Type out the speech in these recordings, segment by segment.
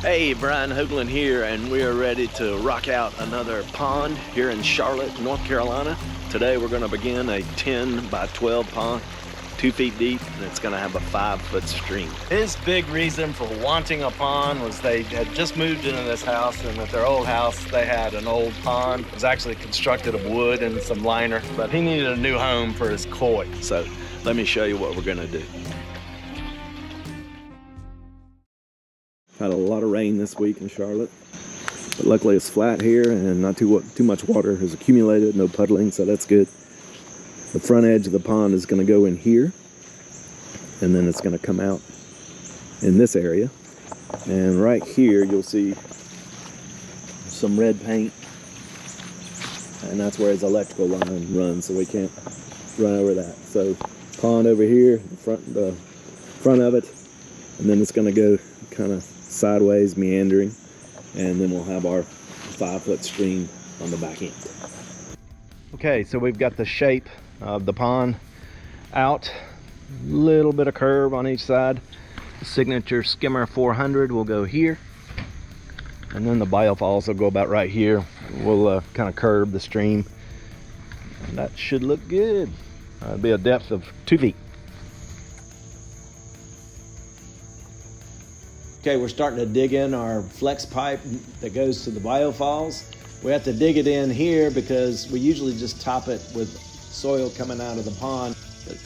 Hey, Brian Hoagland here, and we are ready to rock out another pond here in Charlotte, North Carolina. Today we're going to begin a 10 by 12 pond, 2 feet deep, and it's going to have a 5-foot stream. His big reason for wanting a pond was they had just moved into this house, and at their old house they had an old pond. It was actually constructed of wood and some liner, but he needed a new home for his koi. So let me show you what we're going to do. Had a lot of rain this week in Charlotte, but luckily it's flat here and not too much water has accumulated, no puddling, so that's good. The front edge of the pond is going to go in here, and then it's going to come out in this area. And right here you'll see some red paint, and that's where his electrical line runs, so we can't run over that. So pond over here, the front of it, and then it's going to go kind of sideways, meandering, and then we'll have our 5-foot stream on the back end. Okay, so we've got the shape of the pond out, little bit of curve on each side. The signature skimmer 400 will go here, and then the biofalls will go about right here. We'll kind of curve the stream. That should look good. It'll be a depth of 2 feet. Okay, we're starting to dig in our flex pipe that goes to the biofalls. We have to dig it in here because we usually just top it with soil coming out of the pond.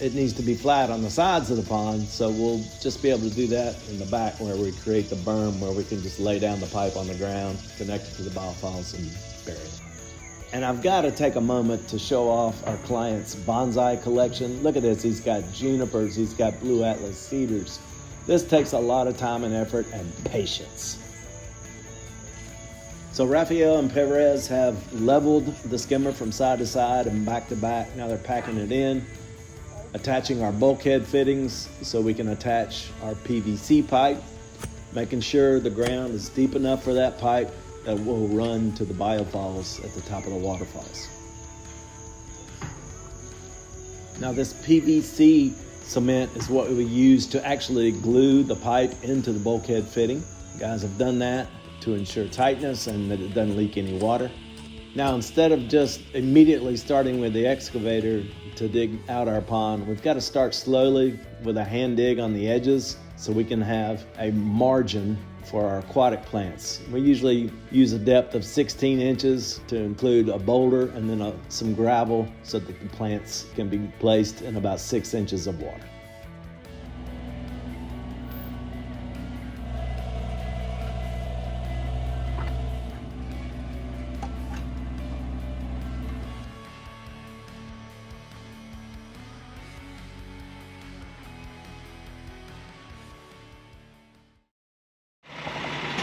It needs to be flat on the sides of the pond, so we'll just be able to do that in the back where we create the berm, where we can just lay down the pipe on the ground, connect it to the biofalls, and bury it. And I've got to take a moment to show off our client's bonsai collection. Look at this, he's got junipers, he's got blue atlas cedars. This takes a lot of time and effort and patience. So Raphael and Perez have leveled the skimmer from side to side and back to back. Now they're packing it in, attaching our bulkhead fittings so we can attach our PVC pipe, making sure the ground is deep enough for that pipe that will run to the biofalls at the top of the waterfalls. Now this PVC cement is what we use to actually glue the pipe into the bulkhead fitting. Guys have done that to ensure tightness and that it doesn't leak any water. Now, instead of just immediately starting with the excavator to dig out our pond, we've got to start slowly with a hand dig on the edges so we can have a margin for our aquatic plants. We usually use a depth of 16 inches to include a boulder and then some gravel so that the plants can be placed in about 6 inches of water.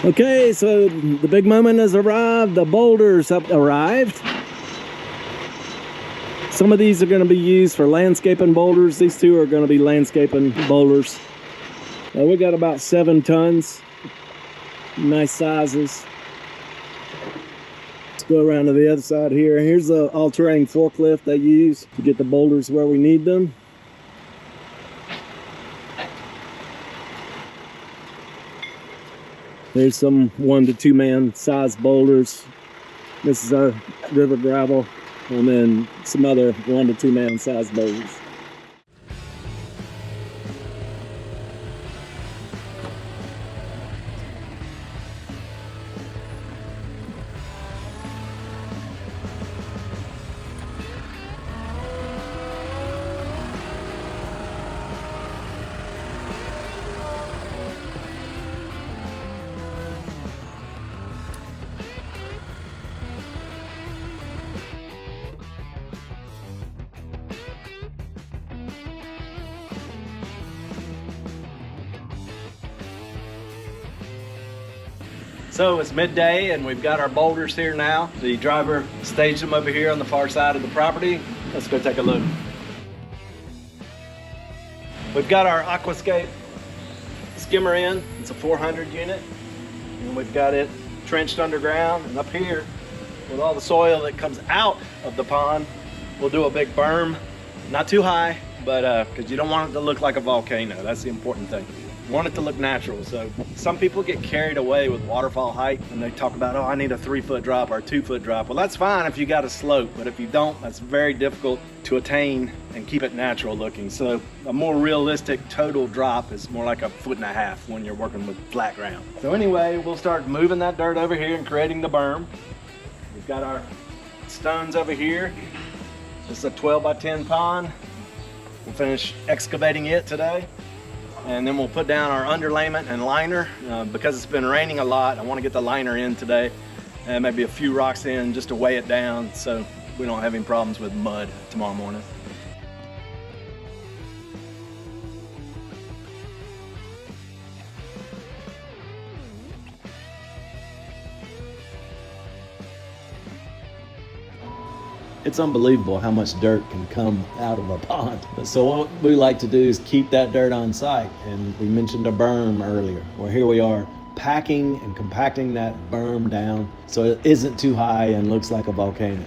Okay, so the big moment has arrived. The boulders have arrived. Some of these are going to be used for landscaping boulders. These two are going to be landscaping boulders. We got about 7 tons. Nice sizes. Let's go around to the other side here. Here's the all-terrain forklift they use to get the boulders where we need them. There's some 1 to 2 man size boulders. This is our river gravel, and then some other 1 to 2 man size boulders. So it's midday and we've got our boulders here now. The driver staged them over here on the far side of the property. Let's go take a look. We've got our Aquascape skimmer in. It's a 400 unit. And we've got it trenched underground, and up here with all the soil that comes out of the pond, we'll do a big berm. Not too high, but because you don't want it to look like a volcano. That's the important thing. want it to look natural. So some people get carried away with waterfall height and they talk about, oh, I need a 3-foot drop or a 2-foot drop. Well, that's fine if you got a slope, but if you don't, that's very difficult to attain and keep it natural looking. So a more realistic total drop is more like 1.5 feet when you're working with flat ground. So anyway, we'll start moving that dirt over here and creating the berm. We've got our stones over here. This is a 12 by 10 pond. We'll finish excavating it today. And then we'll put down our underlayment and liner. Because it's been raining a lot, I want to get the liner in today and maybe a few rocks in just to weigh it down so we don't have any problems with mud tomorrow morning. It's unbelievable how much dirt can come out of a pond. So what we like to do is keep that dirt on site. And we mentioned a berm earlier. Well, here we are packing and compacting that berm down so it isn't too high and looks like a volcano.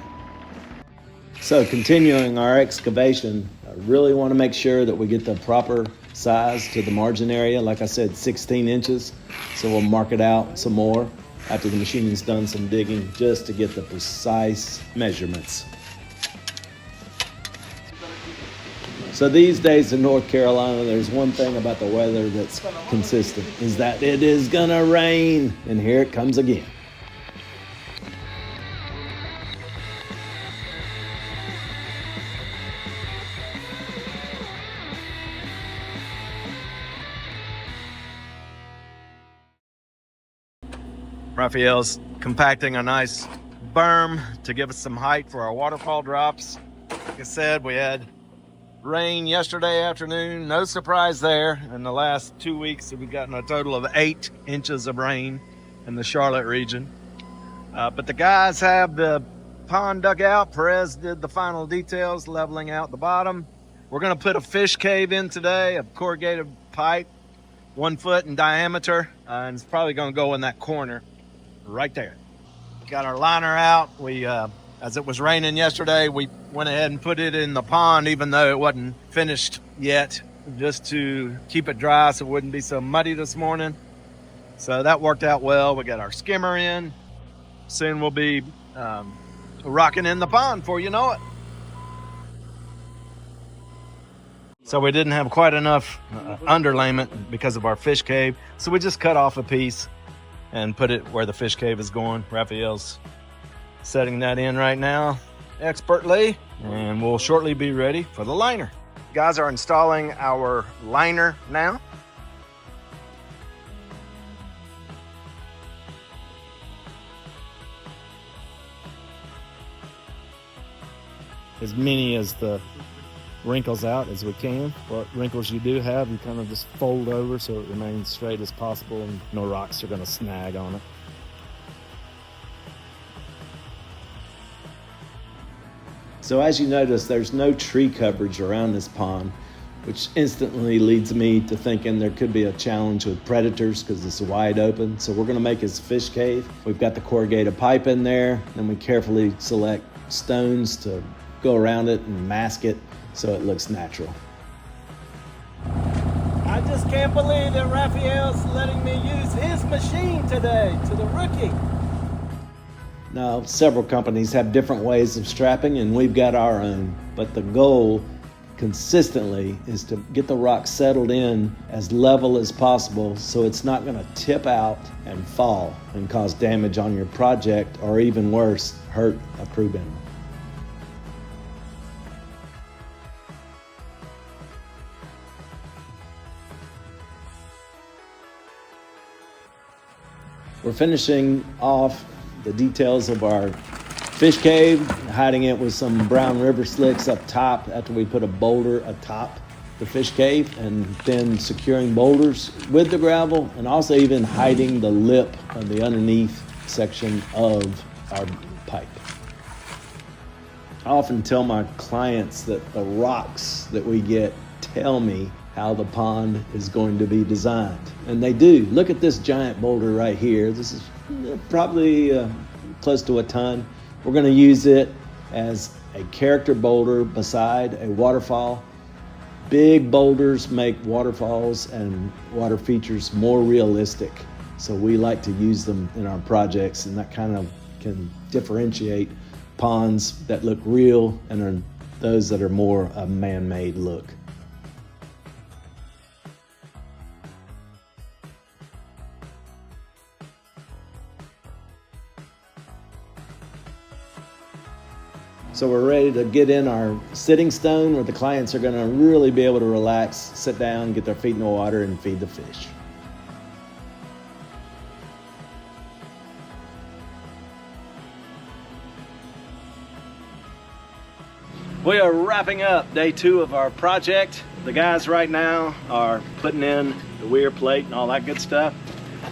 So continuing our excavation, I really want to make sure that we get the proper size to the margin area. Like I said, 16 inches. So we'll mark it out some more after the machine's done some digging just to get the precise measurements. So these days in North Carolina, there's one thing about the weather that's consistent, is that it is gonna rain, and here it comes again. Raphael's compacting a nice berm to give us some height for our waterfall drops. Like I said, we had rain yesterday afternoon, no surprise there. In the last 2 weeks, we've gotten a total of 8 inches of rain in the Charlotte region. But the guys have the pond dug out. Perez did the final details, leveling out the bottom. We're gonna put a fish cave in today, a corrugated pipe, 1 foot in diameter, and it's probably gonna go in that corner right there. Got our liner out. We, as it was raining yesterday, we went ahead and put it in the pond, even though it wasn't finished yet, just to keep it dry so it wouldn't be so muddy this morning. So that worked out well. We got our skimmer in. Soon we'll be rocking in the pond before you know it. So we didn't have quite enough underlayment because of our fish cave, so we just cut off a piece and put it where the fish cave is going. Raphael's setting that in right now expertly, and we'll shortly be ready for the liner. Guys are installing our liner now. As many as the wrinkles out as we can. What wrinkles you do have, you kind of just fold over so it remains straight as possible and no rocks are going to snag on it. So as you notice, there's no tree coverage around this pond, which instantly leads me to thinking there could be a challenge with predators because it's wide open. So we're going to make his fish cave. We've got the corrugated pipe in there, and we carefully select stones to go around it and mask it so it looks natural. I just can't believe that Raphael's letting me use his machine today to the rookie. Now, several companies have different ways of strapping, and we've got our own. But the goal consistently is to get the rock settled in as level as possible so it's not going to tip out and fall and cause damage on your project, or even worse, hurt a crew member. We're finishing off the details of our fish cave, hiding it with some brown river slicks up top after we put a boulder atop the fish cave, and then securing boulders with the gravel, and also even hiding the lip of the underneath section of our pipe. I often tell my clients that the rocks that we get tell me how the pond is going to be designed. And they do. Look at this giant boulder right here. This is probably close to a ton. We're going to use it as a character boulder beside a waterfall. Big boulders make waterfalls and water features more realistic. So we like to use them in our projects, and that kind of can differentiate ponds that look real and are those that are more a man-made look. So we're ready to get in our sitting stone where the clients are gonna really be able to relax, sit down, get their feet in the water, and feed the fish. We are wrapping up day 2 of our project. The guys right now are putting in the weir plate and all that good stuff.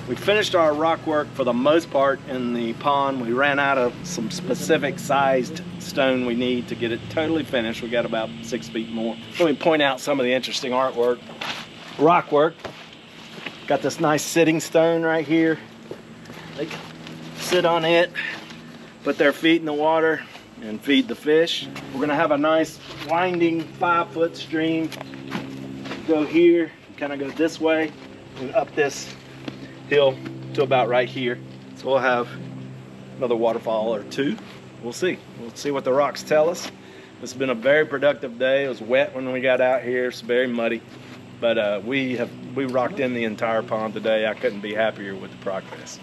We finished our rock work for the most part in the pond. We ran out of some specific sized stone we need to get it totally finished. We got about 6 feet more. Let me point out some of the interesting artwork. Rock work. Got this nice sitting stone right here. They can sit on it, put their feet in the water, and feed the fish. We're gonna have a nice winding 5-foot stream. Go here, kind of go this way, and up this hill to about right here. So we'll have another waterfall or 2. We'll see. We'll see what the rocks tell us. It's been a very productive day. It was wet when we got out here. It's very muddy. But we rocked in the entire pond today. I couldn't be happier with the progress.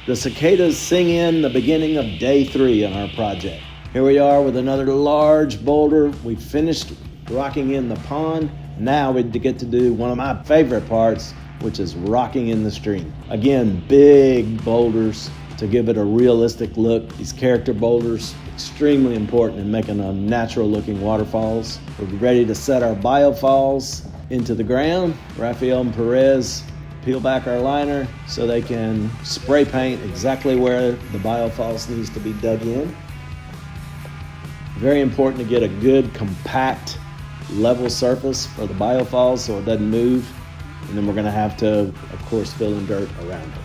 The cicadas sing in the beginning of day 3 on our project. Here we are with another large boulder. We finished rocking in the pond. Now we get to do one of my favorite parts, which is rocking in the stream. Again, big boulders to give it a realistic look. These character boulders, extremely important in making a natural looking waterfalls. We're ready to set our biofalls into the ground. Rafael and Perez peel back our liner so they can spray paint exactly where the biofalls needs to be dug in. Very important to get a good compact level surface for the biofalls so it doesn't move, and then we're going to have to, of course, fill in dirt around it.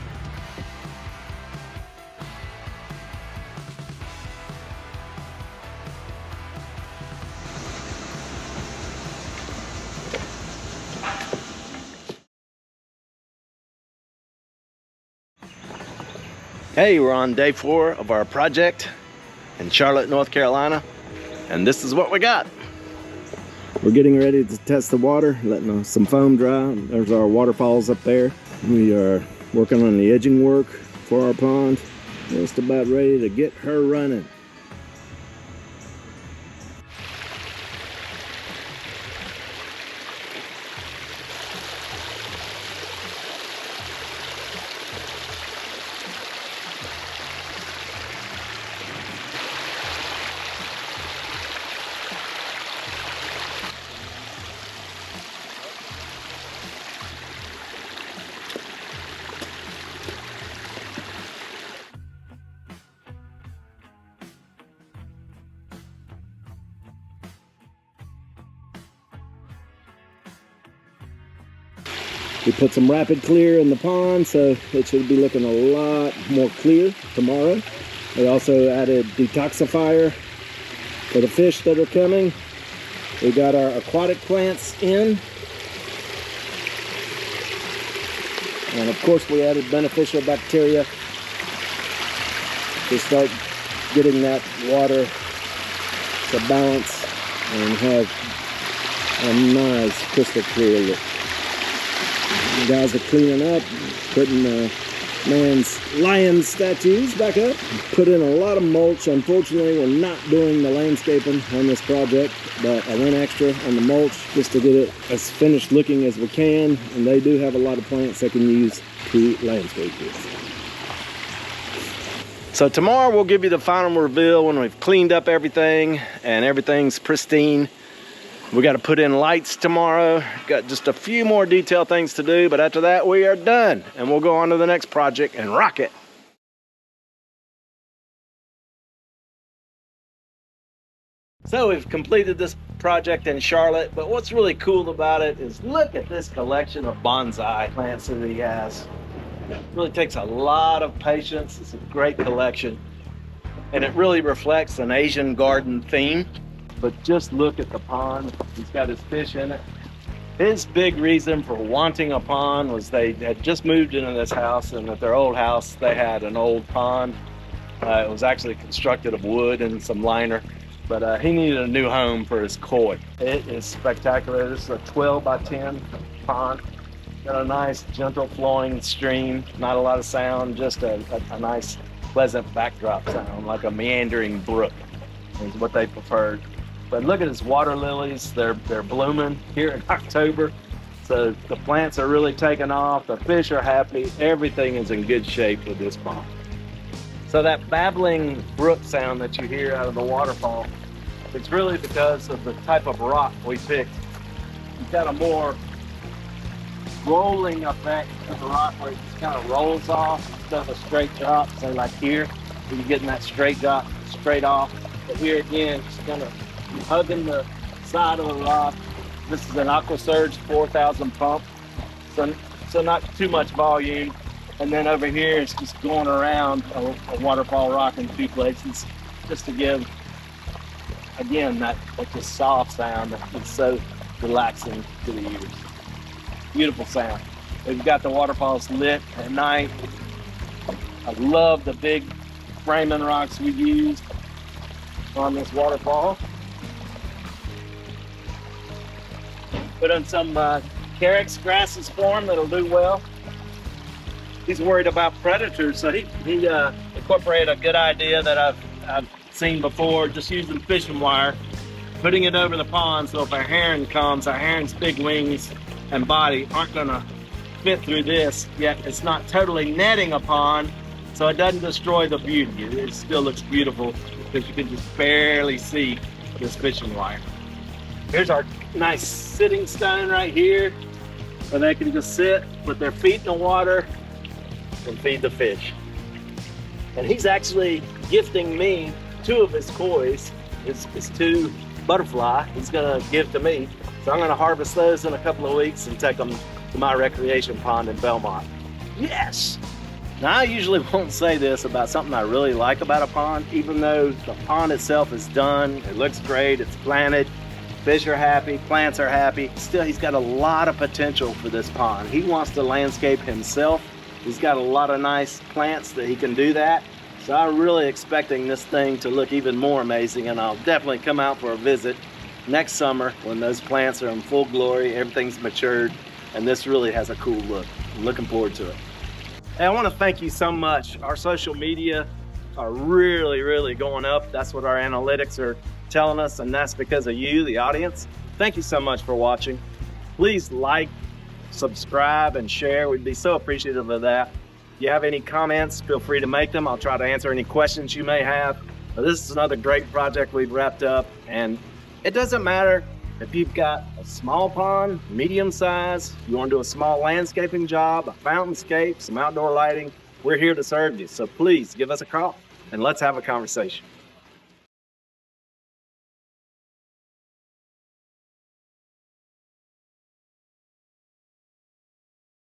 Hey, we're on day 4 of our project in Charlotte, North Carolina, and this is what we got. We're getting ready to test the water, letting some foam dry. There's our waterfalls up there. We are working on the edging work for our pond. Just about ready to get her running. We put some rapid clear in the pond, so it should be looking a lot more clear tomorrow. We also added detoxifier for the fish that are coming. We got our aquatic plants in. And of course we added beneficial bacteria to start getting that water to balance and have a nice crystal clear look. The guys are cleaning up, putting man's lion statues back up. Put in a lot of mulch. Unfortunately, we're not doing the landscaping on this project, but I went extra on the mulch just to get it as finished looking as we can. And they do have a lot of plants they can use to landscape this. So tomorrow we'll give you the final reveal when we've cleaned up everything and everything's pristine. We got to put in lights tomorrow. Got just a few more detail things to do, but after that we are done and we'll go on to the next project and rock it. So we've completed this project in Charlotte, but what's really cool about it is look at this collection of bonsai plants that he has. It really takes a lot of patience. It's a great collection. and it really reflects an Asian garden theme. But just look at the pond. He's got his fish in it. His big reason for wanting a pond was they had just moved into this house, and at their old house they had an old pond. It was actually constructed of wood and some liner, but he needed a new home for his koi. It is spectacular. This is a 12 by 10 pond. Got a nice gentle flowing stream, not a lot of sound, just a nice pleasant backdrop sound, like a meandering brook is what they preferred. But look at his water lilies. They're blooming here in October. So the plants are really taking off. The fish are happy. Everything is in good shape with this pond. So that babbling brook sound that you hear out of the waterfall, it's really because of the type of rock we picked. You've got a more rolling effect of the rock where it just kind of rolls off instead of a straight drop. So like here, you're getting that straight drop straight off. But here again, just kind of hugging the side of the rock. This is an AquaSurge 4000 pump, so not too much volume. And then over here, it's just going around a waterfall rock in two places, just to give, again, that just soft sound that is so relaxing to the ears. Beautiful sound. We've got the waterfalls lit at night. I love the big framing rocks we used on this waterfall. Put in some carex grasses for him that'll do well. He's worried about predators, so he incorporated a good idea that I've seen before, just using fishing wire, putting it over the pond so if a heron comes, a heron's big wings and body aren't gonna fit through this, yet it's not totally netting a pond, so it doesn't destroy the beauty. It still looks beautiful because you can just barely see this fishing wire. Here's our nice sitting stone right here where they can just sit with their feet in the water and feed the fish. And he's actually gifting me 2 of his kois, his 2 butterfly he's gonna give to me. So I'm gonna harvest those in a couple of weeks and take them to my recreation pond in Belmont. Yes! Now I usually won't say this about something I really like about a pond, even though the pond itself is done, it looks great, it's planted, fish are happy, plants are happy. Still, he's got a lot of potential for this pond. He wants to landscape himself. He's got a lot of nice plants that he can do that. So I'm really expecting this thing to look even more amazing, and I'll definitely come out for a visit next summer when those plants are in full glory, everything's matured, and this really has a cool look. I'm looking forward to it. Hey, I want to thank you so much. Our social media are really going up. That's what our analytics are telling us, and that's because of you, the audience. Thank you so much for watching. Please like, subscribe, and share. We'd be so appreciative of that. If you have any comments, feel free to make them. I'll try to answer any questions you may have. But this is another great project we've wrapped up, and it doesn't matter if you've got a small pond, medium size, you want to do a small landscaping job, a fountainscape, some outdoor lighting, we're here to serve you. So please give us a call and let's have a conversation.